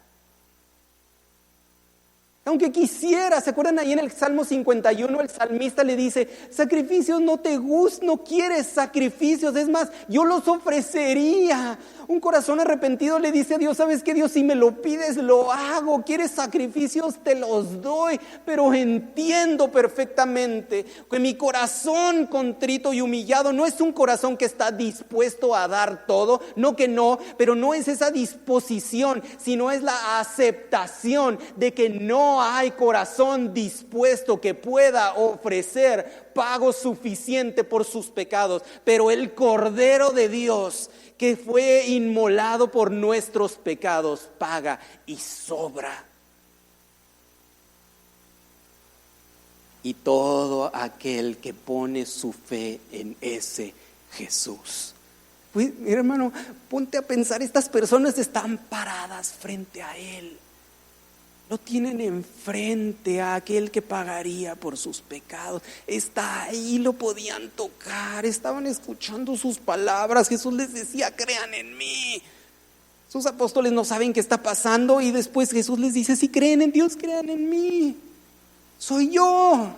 Aunque quisiera, ¿se acuerdan ahí en el Salmo 51? El salmista le dice: sacrificios no te gustan, no quieres sacrificios, es más, yo los ofrecería. Un corazón arrepentido le dice a Dios: ¿sabes qué, Dios? Si me lo pides, lo hago. ¿Quieres sacrificios? Te los doy. Pero entiendo perfectamente que mi corazón contrito y humillado no es un corazón que está dispuesto a dar todo. No que no, pero no es esa disposición, sino es la aceptación de que no hay corazón dispuesto que pueda ofrecer pago suficiente por sus pecados. Pero el Cordero de Dios, que fue inmolado por nuestros pecados, paga y sobra. Y todo aquel que pone su fe en ese Jesús. Pues, mi hermano, ponte a pensar, estas personas están paradas frente a Él. Lo tienen enfrente a aquel que pagaría por sus pecados. Está ahí, lo podían tocar, estaban escuchando sus palabras. Jesús les decía: crean en mí. Sus apóstoles no saben qué está pasando y después Jesús les dice: si creen en Dios, crean en mí. Soy yo.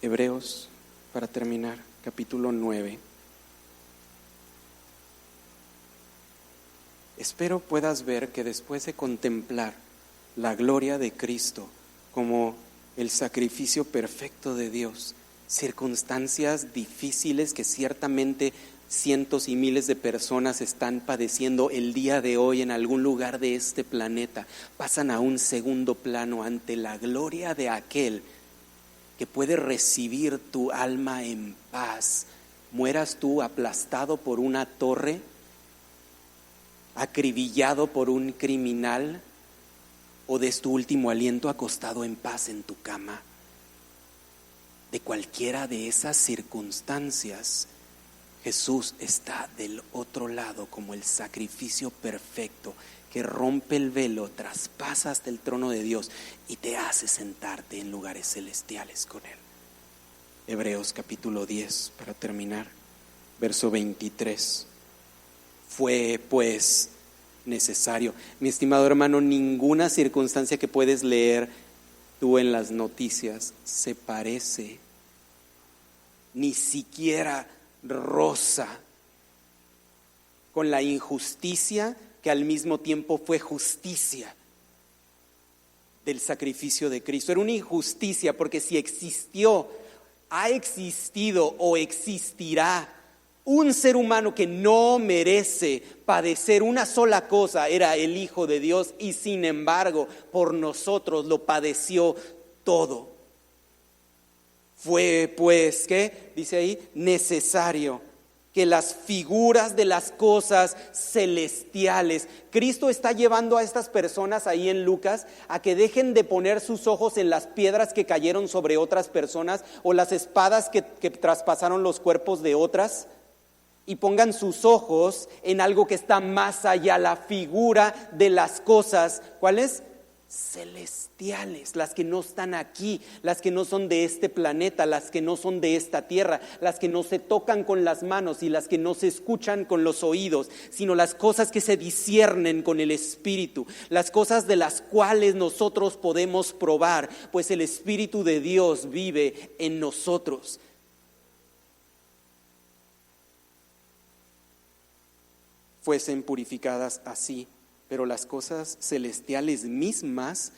Hebreos, para terminar, capítulo 9. Espero puedas ver que después de contemplar la gloria de Cristo como el sacrificio perfecto de Dios, circunstancias difíciles que ciertamente cientos y miles de personas están padeciendo el día de hoy en algún lugar de este planeta, pasan a un segundo plano ante la gloria de aquel que puede recibir tu alma en paz. Mueras tú aplastado por una torre, acribillado por un criminal, o des tu último aliento acostado en paz en tu cama. De cualquiera de esas circunstancias, Jesús está del otro lado como el sacrificio perfecto que rompe el velo, traspasa hasta el trono de Dios y te hace sentarte en lugares celestiales con Él. Hebreos capítulo 10, para terminar, verso 23. Fue pues necesario. Mi estimado hermano, ninguna circunstancia que puedes leer tú en las noticias se parece, ni siquiera roza con la injusticia que al mismo tiempo fue justicia del sacrificio de Cristo. Era una injusticia porque si existió, ha existido o existirá un ser humano que no merece padecer una sola cosa, era el Hijo de Dios, y sin embargo por nosotros lo padeció todo. Fue pues, ¿qué? Dice ahí, necesario que las figuras de las cosas celestiales. Cristo está llevando a estas personas ahí en Lucas a que dejen de poner sus ojos en las piedras que cayeron sobre otras personas o las espadas que traspasaron los cuerpos de otras, y pongan sus ojos en algo que está más allá, la figura de las cosas, ¿cuáles? Celestiales, las que no están aquí, las que no son de este planeta, las que no son de esta tierra, las que no se tocan con las manos y las que no se escuchan con los oídos, sino las cosas que se disciernen con el Espíritu, las cosas de las cuales nosotros podemos probar, pues el Espíritu de Dios vive en nosotros. Fuesen purificadas así, pero las cosas celestiales mismas,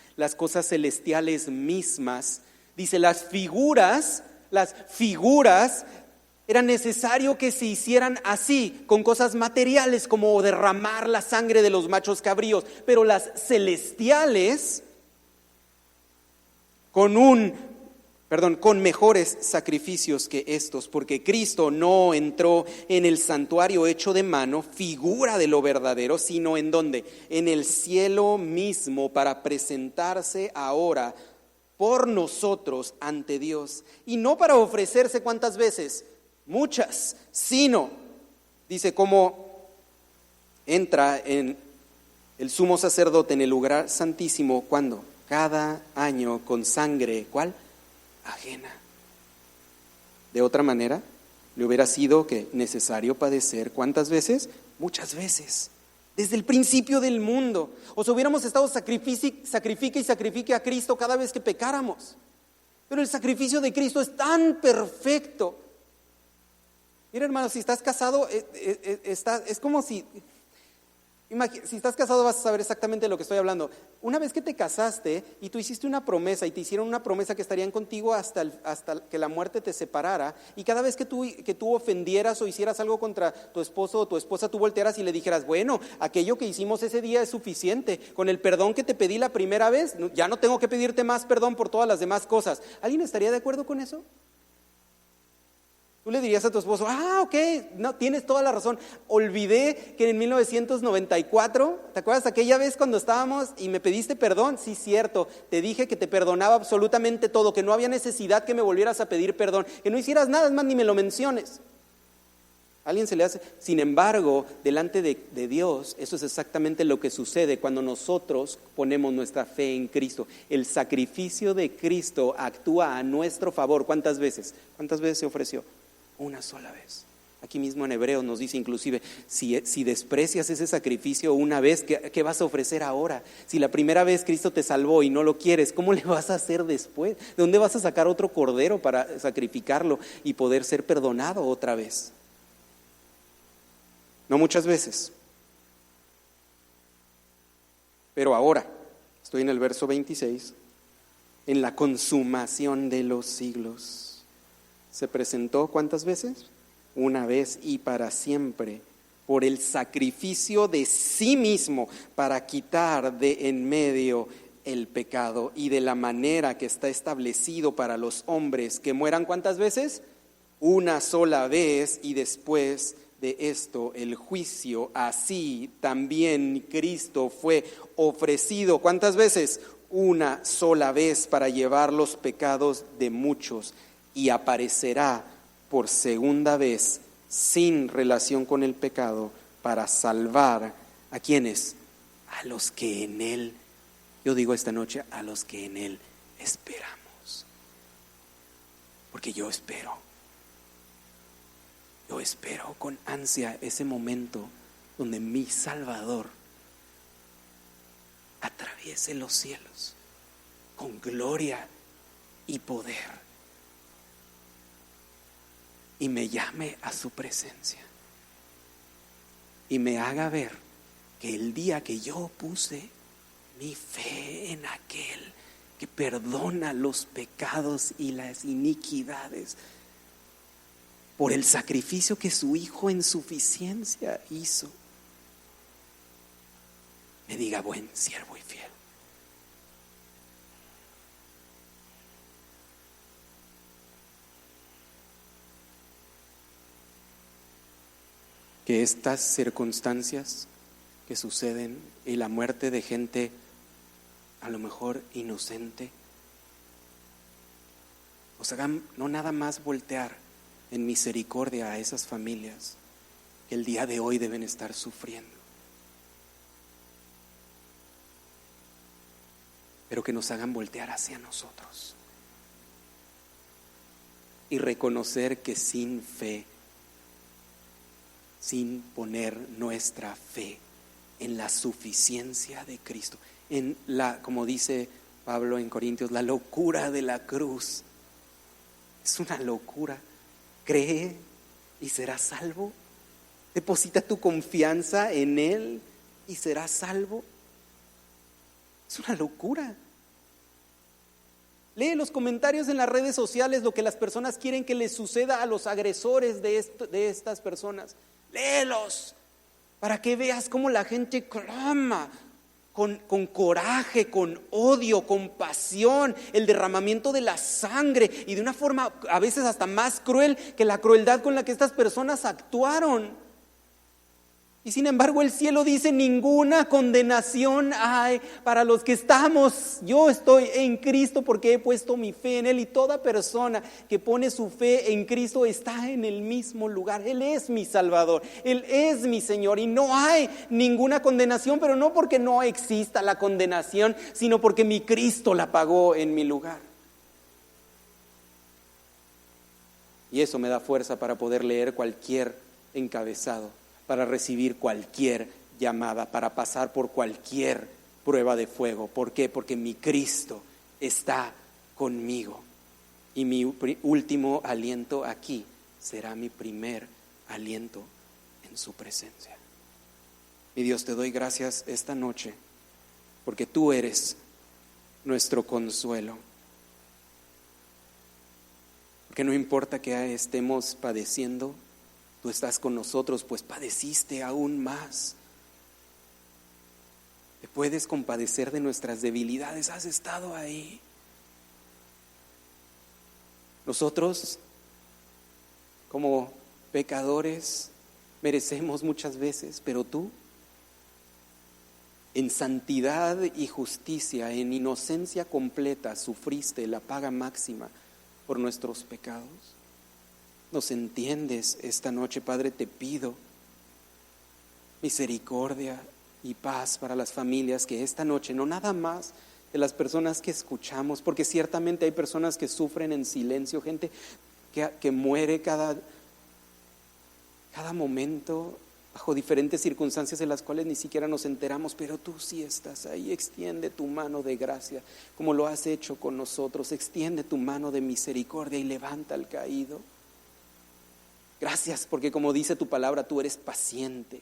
dice, las figuras las figuras, era necesario que se hicieran así, con cosas materiales como derramar la sangre de los machos cabríos, pero las celestiales con mejores sacrificios que estos, porque Cristo no entró en el santuario hecho de mano, figura de lo verdadero, sino en ¿dónde? En el cielo mismo, para presentarse ahora por nosotros ante Dios, y no para ofrecerse ¿cuántas veces? Muchas, sino, dice, como entra en el sumo sacerdote en el lugar santísimo, ¿cuándo? Cada año con sangre, ¿cuál? Ajena. De otra manera, le hubiera sido que necesario padecer, ¿cuántas veces? Muchas veces, desde el principio del mundo. O sea, hubiéramos estado sacrifique a Cristo cada vez que pecáramos. Pero el sacrificio de Cristo es tan perfecto. Mira, hermano, si estás casado, es como si estás casado vas a saber exactamente de lo que estoy hablando. Una vez que te casaste y tú hiciste una promesa y te hicieron una promesa que estarían contigo hasta que la muerte te separara, y cada vez que tú ofendieras o hicieras algo contra tu esposo o tu esposa, tú voltearas y le dijeras, bueno, aquello que hicimos ese día es suficiente, con el perdón que te pedí la primera vez, ya no tengo que pedirte más perdón por todas las demás cosas. ¿Alguien estaría de acuerdo con eso? Tú le dirías a tu esposo, ok, no, tienes toda la razón. Olvidé que en 1994, ¿te acuerdas aquella vez cuando estábamos y me pediste perdón? Sí, cierto, te dije que te perdonaba absolutamente todo, que no había necesidad que me volvieras a pedir perdón, que no hicieras nada más ni me lo menciones. A alguien se le hace. Sin embargo, delante de Dios, eso es exactamente lo que sucede cuando nosotros ponemos nuestra fe en Cristo. El sacrificio de Cristo actúa a nuestro favor. ¿Cuántas veces? ¿Cuántas veces se ofreció? Una sola vez. Aquí mismo en Hebreos nos dice inclusive, si desprecias ese sacrificio una vez, ¿qué vas a ofrecer ahora? Si la primera vez Cristo te salvó y no lo quieres, ¿cómo le vas a hacer después? ¿De dónde vas a sacar otro cordero para sacrificarlo y poder ser perdonado otra vez? No muchas veces. Pero ahora, estoy en el verso 26, en la consumación de los siglos. ¿Se presentó cuántas veces? Una vez y para siempre, por el sacrificio de sí mismo, para quitar de en medio el pecado, y de la manera que está establecido para los hombres que mueran ¿cuántas veces? Una sola vez, y después de esto el juicio. Así también Cristo fue ofrecido ¿cuántas veces? Una sola vez, para llevar los pecados de muchos, y aparecerá por segunda vez sin relación con el pecado para salvar ¿a quiénes? A los que en Él, yo digo esta noche, a los que en Él esperamos. Porque yo espero con ansia ese momento donde mi Salvador atraviese los cielos con gloria y poder y me llame a su presencia y me haga ver que el día que yo puse mi fe en aquel que perdona los pecados y las iniquidades por el sacrificio que su Hijo en suficiencia hizo, me diga, buen siervo y fiel. Que estas circunstancias que suceden y la muerte de gente a lo mejor inocente os hagan no nada más voltear en misericordia a esas familias que el día de hoy deben estar sufriendo, pero que nos hagan voltear hacia nosotros y reconocer que sin fe, sin poner nuestra fe en la suficiencia de Cristo, en la, como dice Pablo en Corintios, la locura de la cruz. Es una locura. Cree y serás salvo. Deposita tu confianza en Él y serás salvo. Es una locura. Lee los comentarios en las redes sociales, lo que las personas quieren que les suceda a los agresores de estas personas. Léelos para que veas cómo la gente clama con coraje, con odio, con pasión, el derramamiento de la sangre y de una forma a veces hasta más cruel que la crueldad con la que estas personas actuaron. Y sin embargo el cielo dice: ninguna condenación hay para los que estamos. Yo estoy en Cristo porque he puesto mi fe en Él, y toda persona que pone su fe en Cristo está en el mismo lugar. Él es mi Salvador, Él es mi Señor, y no hay ninguna condenación, pero no porque no exista la condenación, sino porque mi Cristo la pagó en mi lugar. Y eso me da fuerza para poder leer cualquier encabezado, para recibir cualquier llamada, para pasar por cualquier prueba de fuego. ¿Por qué? Porque mi Cristo está conmigo. Y mi último aliento aquí será mi primer aliento en su presencia. Mi Dios, te doy gracias esta noche, porque tú eres nuestro consuelo. Porque no importa que estemos padeciendo, tú estás con nosotros, pues padeciste aún más. Te puedes compadecer de nuestras debilidades, has estado ahí. Nosotros, como pecadores, merecemos muchas veces, pero tú, en santidad y justicia, en inocencia completa, sufriste la paga máxima por nuestros pecados. Nos entiendes esta noche, Padre. Te pido misericordia y paz para las familias que esta noche, no nada más de las personas que escuchamos, porque ciertamente hay personas que sufren en silencio, gente que muere cada momento bajo diferentes circunstancias de las cuales ni siquiera nos enteramos, pero tú sí estás ahí. Extiende tu mano de gracia como lo has hecho con nosotros. Extiende tu mano de misericordia y levanta al caído. Gracias porque, como dice tu palabra, tú eres paciente,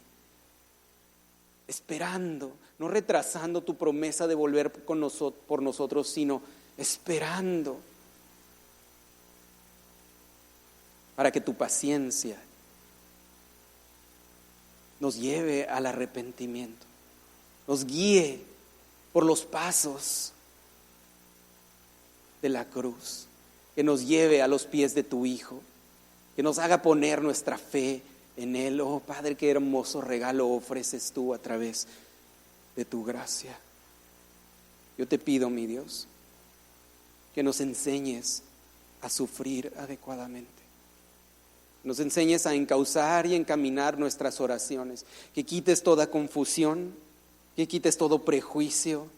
esperando, no retrasando tu promesa de volver por nosotros, sino esperando para que tu paciencia nos lleve al arrepentimiento, nos guíe por los pasos de la cruz, que nos lleve a los pies de tu Hijo, que nos haga poner nuestra fe en Él. Oh Padre, qué hermoso regalo ofreces tú a través de tu gracia. Yo te pido, mi Dios, que nos enseñes a sufrir adecuadamente. Nos enseñes a encauzar y encaminar nuestras oraciones, que quites toda confusión, que quites todo prejuicio,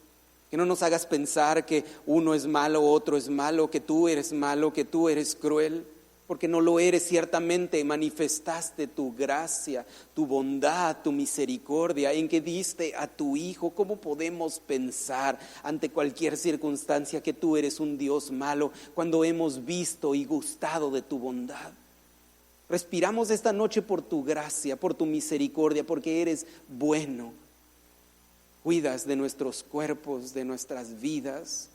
que no nos hagas pensar que uno es malo, otro es malo, que tú eres malo, que tú eres cruel, porque no lo eres. Ciertamente manifestaste tu gracia, tu bondad, tu misericordia en que diste a tu Hijo. ¿Cómo podemos pensar ante cualquier circunstancia que tú eres un Dios malo cuando hemos visto y gustado de tu bondad? Respiramos esta noche por tu gracia, por tu misericordia, porque eres bueno. Cuidas de nuestros cuerpos, de nuestras vidas,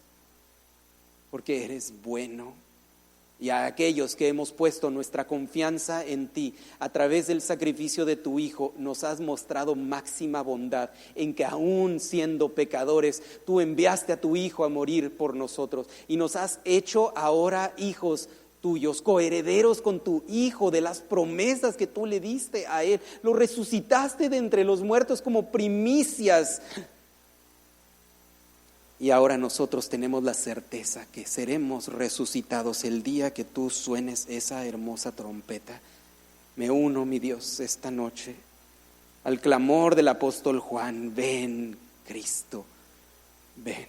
porque eres bueno. Y a aquellos que hemos puesto nuestra confianza en ti, a través del sacrificio de tu Hijo, nos has mostrado máxima bondad, en que aún siendo pecadores, tú enviaste a tu Hijo a morir por nosotros, y nos has hecho ahora hijos tuyos, coherederos con tu Hijo de las promesas que tú le diste a Él. Lo resucitaste de entre los muertos como primicias. Y ahora nosotros tenemos la certeza que seremos resucitados el día que tú suenes esa hermosa trompeta. Me uno, mi Dios, esta noche al clamor del apóstol Juan: ven, Cristo, ven,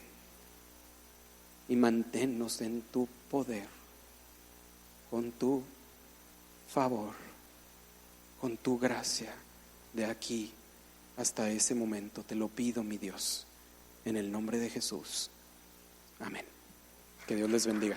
y manténnos en tu poder, con tu favor, con tu gracia, de aquí hasta ese momento. Te lo pido, mi Dios, en el nombre de Jesús. Amén. Que Dios les bendiga.